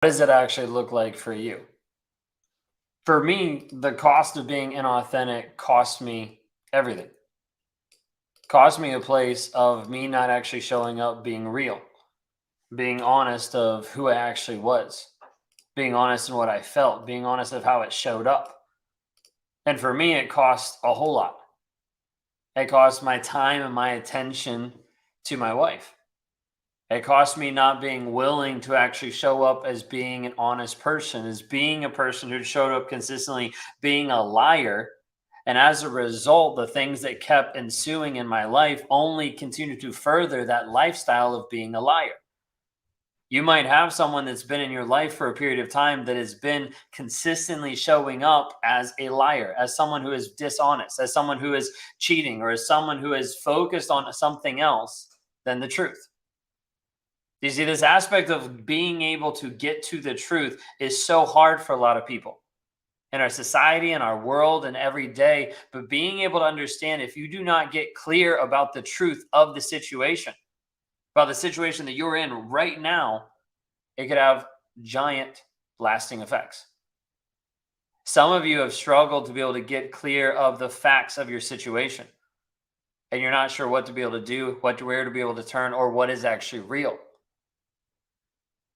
What does it actually look like for you? For me, the cost of being inauthentic cost me everything. Cost me a place of me not actually showing up being real, being honest of who I actually was, being honest in what I felt, being honest of how it showed up. And for me, it cost a whole lot. It cost my time and my attention to my wife. It cost me not being willing to actually show up as being an honest person, as being a person who showed up consistently, being a liar. And as a result, the things that kept ensuing in my life only continue to further that lifestyle of being a liar. You might have someone that's been in your life for a period of time that has been consistently showing up as a liar, as someone who is dishonest, as someone who is cheating, or as someone who is focused on something else than the truth. You see, this aspect of being able to get to the truth is so hard for a lot of people in our society, in our world, and every day. But being able to understand, if you do not get clear about the truth of the situation, about the situation that you're in right now, it could have giant lasting effects. Some of you have struggled to be able to get clear of the facts of your situation, and you're not sure what to be able to do, where to be able to turn, or what is actually real.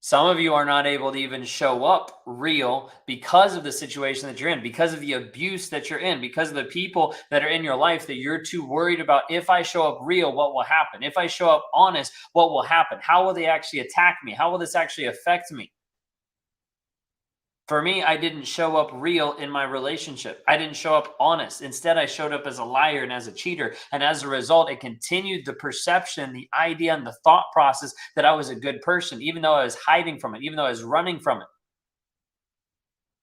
Some of you are not able to even show up real because of the situation that you're in, because of the abuse that you're in, because of the people that are in your life that you're too worried about. If I show up real, what will happen? If I show up honest, what will happen? How will they actually attack me? How will this actually affect me? For me, I didn't show up real in my relationship. I didn't show up honest. Instead, I showed up as a liar and as a cheater. And as a result, it continued the perception, the idea, and the thought process that I was a good person, even though I was hiding from it, even though I was running from it.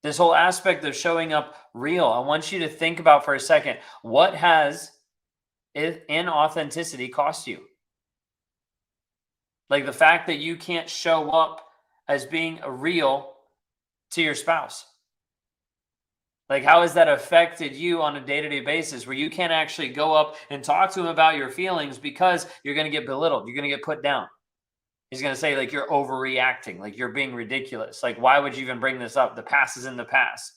This whole aspect of showing up real, I want you to think about for a second, what has inauthenticity cost you? Like the fact that you can't show up as being a real to your spouse. Like, how has that affected you on a day-to-day basis where you can't actually go up and talk to him about your feelings because you're going to get belittled, you're going to get put down? He's going to say, like, you're overreacting, like you're being ridiculous. Like, why would you even bring this up? The past is in the past.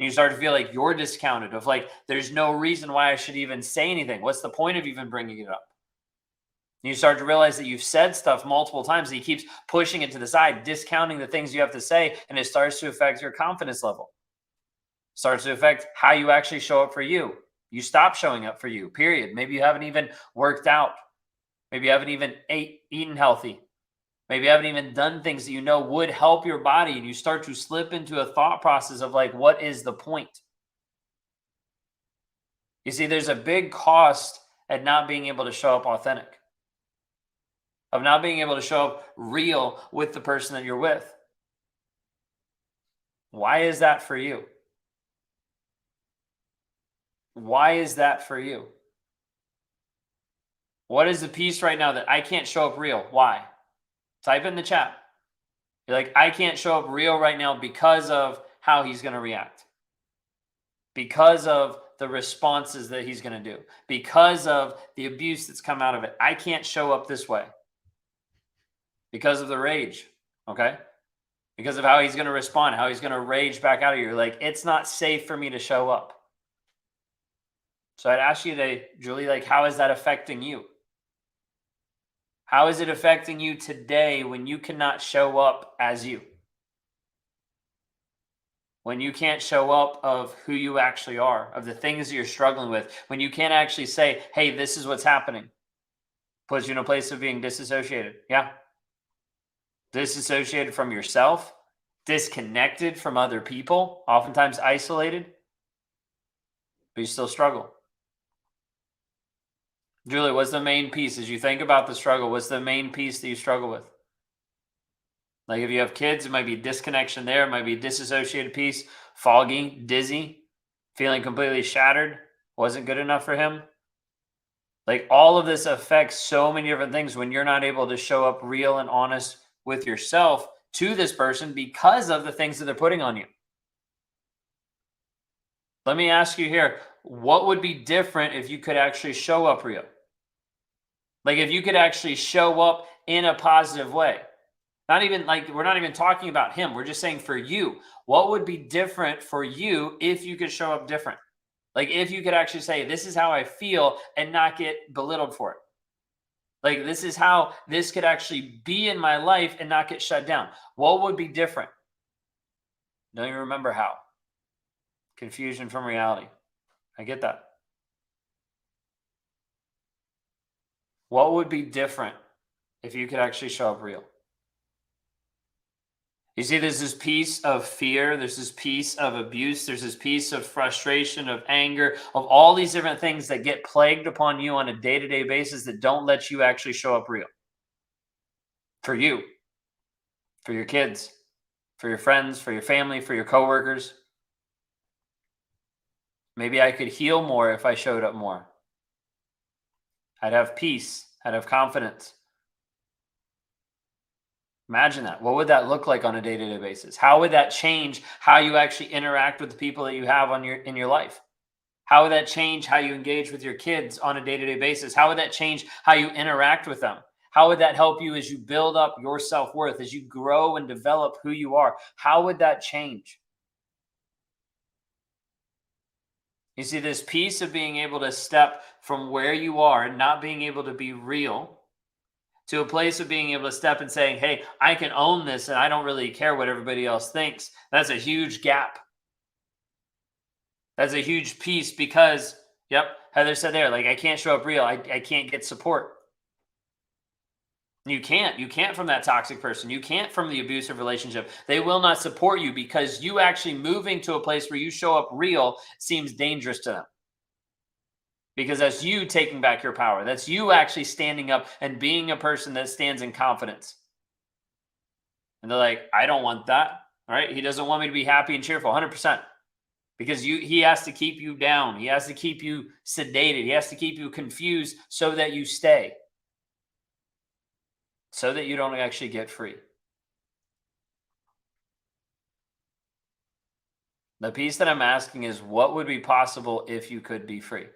And you start to feel like you're discounted, of like, there's no reason why I should even say anything. What's the point of even bringing it up? And you start to realize that you've said stuff multiple times and he keeps pushing it to the side, discounting the things you have to say, and it starts to affect your confidence level. Starts to affect how you actually show up for you. You stop showing up for you, period. Maybe you haven't even worked out. Maybe you haven't even eaten healthy. Maybe you haven't even done things that you know would help your body. And you start to slip into a thought process of like, what is the point? You see, there's a big cost at not being able to show up authentic, of not being able to show up real with the person that you're with. Why is that for you? Why is that for you? What is the piece right now that I can't show up real? Why? Type in the chat. You're like, I can't show up real right now because of how he's going to react, because of the responses that he's going to do, because of the abuse that's come out of it. I can't show up this way because of the rage. Okay. Because of how he's going to respond, how he's going to rage back out of you. You're like, it's not safe for me to show up. So I'd ask you today, Julie, like, how is that affecting you? How is it affecting you today when you cannot show up as you? When you can't show up of who you actually are, of the things that you're struggling with, when you can't actually say, hey, this is what's happening, puts you in a place of being disassociated. Yeah. Disassociated from yourself, disconnected from other people, oftentimes isolated, but you still struggle. Julie, what's the main piece as you think about the struggle? What's the main piece that you struggle with? Like if you have kids, it might be disconnection there. It might be a disassociated piece, foggy, dizzy, feeling completely shattered. Wasn't good enough for him. Like all of this affects so many different things when you're not able to show up real and honest with yourself to this person because of the things that they're putting on you. Let me ask you here, what would be different if you could actually show up real? Like if you could actually show up in a positive way. Not even like we're not even talking about him. We're just saying for you, what would be different for you if you could show up different? Like if you could actually say, this is how I feel and not get belittled for it. Like this is how this could actually be in my life and not get shut down. What would be different? Don't even remember how. Confusion from reality. I get that. What would be different if you could actually show up real? You see, there's this piece of fear, there's this piece of abuse, there's this piece of frustration, of anger, of all these different things that get plagued upon you on a day to day basis that don't let you actually show up real for you, for your kids, for your friends, for your family, for your coworkers. Maybe I could heal more if I showed up more. I'd have peace, I'd have confidence. Imagine that. What would that look like on a day to day basis? How would that change how you actually interact with the people that you have on your in your life? How would that change how you engage with your kids on a day-to-day basis? How would that change how you interact with them? How would that help you as you build up your self-worth, as you grow and develop who you are? How would that change? You see, this piece of being able to step from where you are and not being able to be real to a place of being able to step and saying, hey, I can own this and I don't really care what everybody else thinks. That's a huge gap. That's a huge piece because, yep, Heather said there, like, I can't show up real. I can't get support. You can't. You can't from that toxic person. You can't from the abusive relationship. They will not support you because you actually moving to a place where you show up real seems dangerous to them. Because that's you taking back your power. That's you actually standing up and being a person that stands in confidence. And they're like, I don't want that. All right. He doesn't want me to be happy and cheerful 100%. Because he has to keep you down. He has to keep you sedated. He has to keep you confused so that you stay. So that you don't actually get free. The piece that I'm asking is what would be possible if you could be free?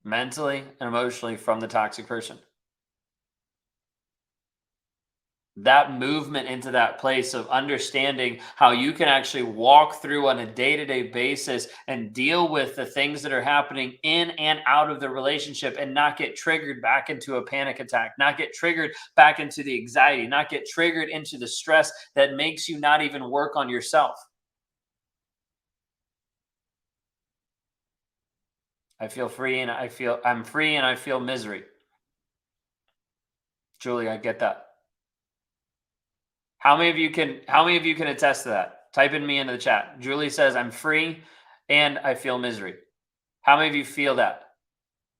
Mentally and emotionally from the toxic person. That movement into that place of understanding how you can actually walk through on a day-to-day basis and deal with the things that are happening in and out of the relationship and not get triggered back into a panic attack, not get triggered back into the anxiety, not get triggered into the stress that makes you not even work on yourself. I feel free and I'm free and I feel misery. Julie, I get that. How many of you can attest to that? Type in me into the chat. Julie says I'm free and I feel misery. How many of you feel that?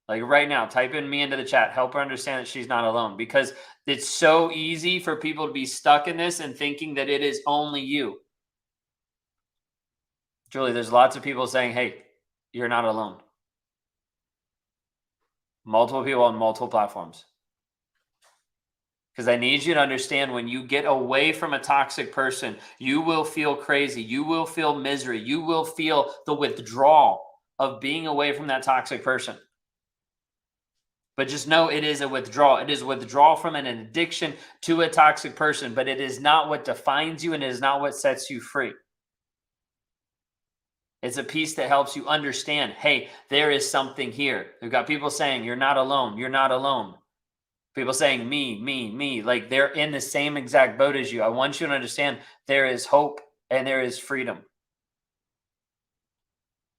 Like right now, type in me into the chat. Help her understand that she's not alone because it's so easy for people to be stuck in this and thinking that it is only you. Julie, there's lots of people saying, "Hey, you're not alone." Multiple people on multiple platforms. Because I need you to understand when you get away from a toxic person, you will feel crazy. You will feel misery. You will feel the withdrawal of being away from that toxic person. But just know it is a withdrawal. It is withdrawal from an addiction to a toxic person, but it is not what defines you and it is not what sets you free. It's a piece that helps you understand, hey, there is something here. We've got people saying, you're not alone. You're not alone. People saying me, like they're in the same exact boat as you. I want you to understand there is hope and there is freedom.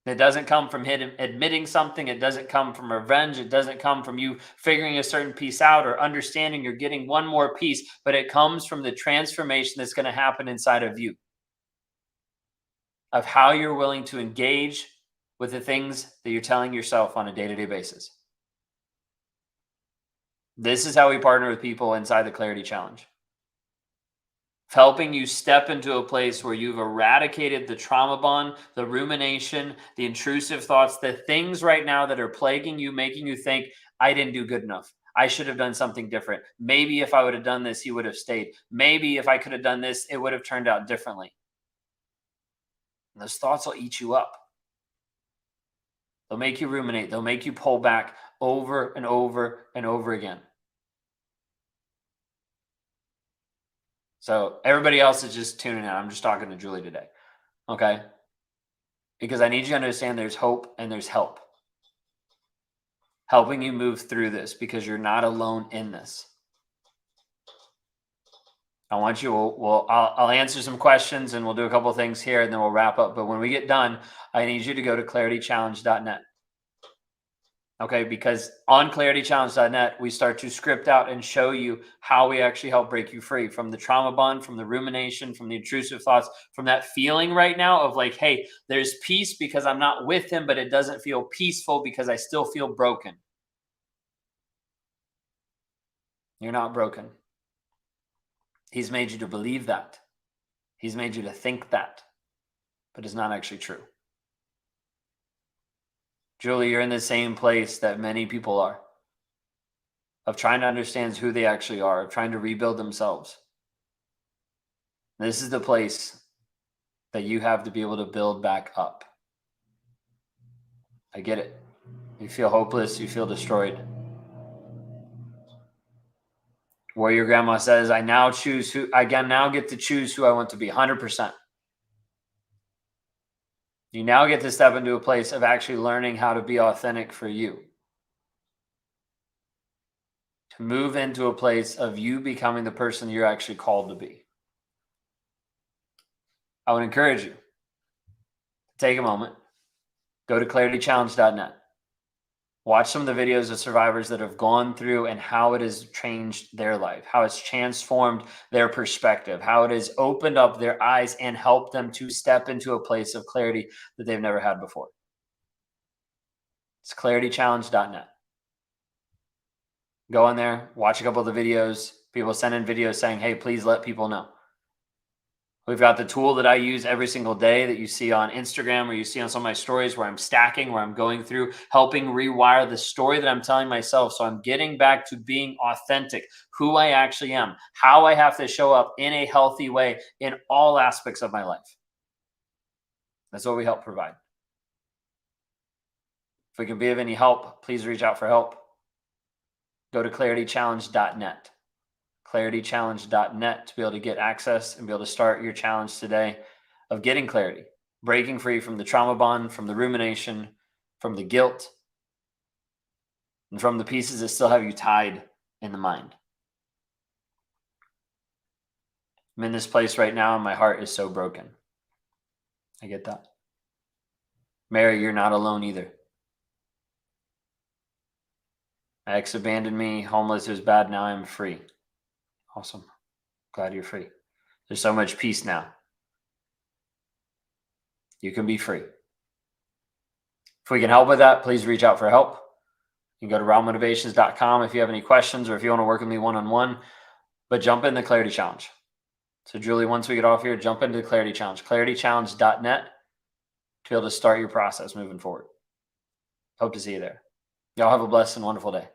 It doesn't come from admitting something. It doesn't come from revenge. It doesn't come from you figuring a certain piece out or understanding you're getting one more piece, but it comes from the transformation that's going to happen inside of you, of how you're willing to engage with the things that you're telling yourself on a day to day basis. This is how we partner with people inside the Clarity Challenge. Helping you step into a place where you've eradicated the trauma bond, the rumination, the intrusive thoughts, the things right now that are plaguing you, making you think, I didn't do good enough. I should have done something different. Maybe if I would have done this, he would have stayed. Maybe if I could have done this, it would have turned out differently. And those thoughts will eat you up. They'll make you ruminate. They'll make you pull back over and over and over again. So everybody else is just tuning in. I'm just talking to Julie today. Okay. Because I need you to understand there's hope and there's help helping you move through this because you're not alone in this. I want you, I'll answer some questions and we'll do a couple of things here and then we'll wrap up. But when we get done, I need you to go to claritychallenge.net. Okay, because on claritychallenge.net, we start to script out and show you how we actually help break you free from the trauma bond, from the rumination, from the intrusive thoughts, from that feeling right now of like, hey, there's peace because I'm not with him, but it doesn't feel peaceful because I still feel broken. You're not broken. He's made you to believe that. He's made you to think that, but it's not actually true. Julie, you're in the same place that many people are, of trying to understand who they actually are, of trying to rebuild themselves. This is the place that you have to be able to build back up. I get it. You feel hopeless, you feel destroyed. Where your grandma says, I now get to choose who I want to be 100%. You now get to step into a place of actually learning how to be authentic for you. To move into a place of you becoming the person you're actually called to be. I would encourage you to take a moment, go to claritychallenge.net. Watch some of the videos of survivors that have gone through and how it has changed their life, how it's transformed their perspective, how it has opened up their eyes and helped them to step into a place of clarity that they've never had before. It's claritychallenge.net. Go in there, watch a couple of the videos. People send in videos saying, hey, please let people know. We've got the tool that I use every single day that you see on Instagram or you see on some of my stories where I'm stacking, where I'm going through, helping rewire the story that I'm telling myself. So I'm getting back to being authentic, who I actually am, how I have to show up in a healthy way in all aspects of my life. That's what we help provide. If we can be of any help, please reach out for help. Go to claritychallenge.net. claritychallenge.net to be able to get access and be able to start your challenge today of getting clarity, breaking free from the trauma bond, from the rumination, from the guilt, and from the pieces that still have you tied in the mind. I'm in this place right now and my heart is so broken. I get that. Mary, you're not alone either. My ex abandoned me, homeless, it was bad, now I'm free. Awesome. Glad you're free. There's so much peace now. You can be free. If we can help with that, please reach out for help. You can go to rawmotivations.com if you have any questions or if you want to work with me one-on-one, but jump in the Clarity Challenge. So Julie, once we get off here, jump into the Clarity Challenge, claritychallenge.net to be able to start your process moving forward. Hope to see you there. Y'all have a blessed and wonderful day.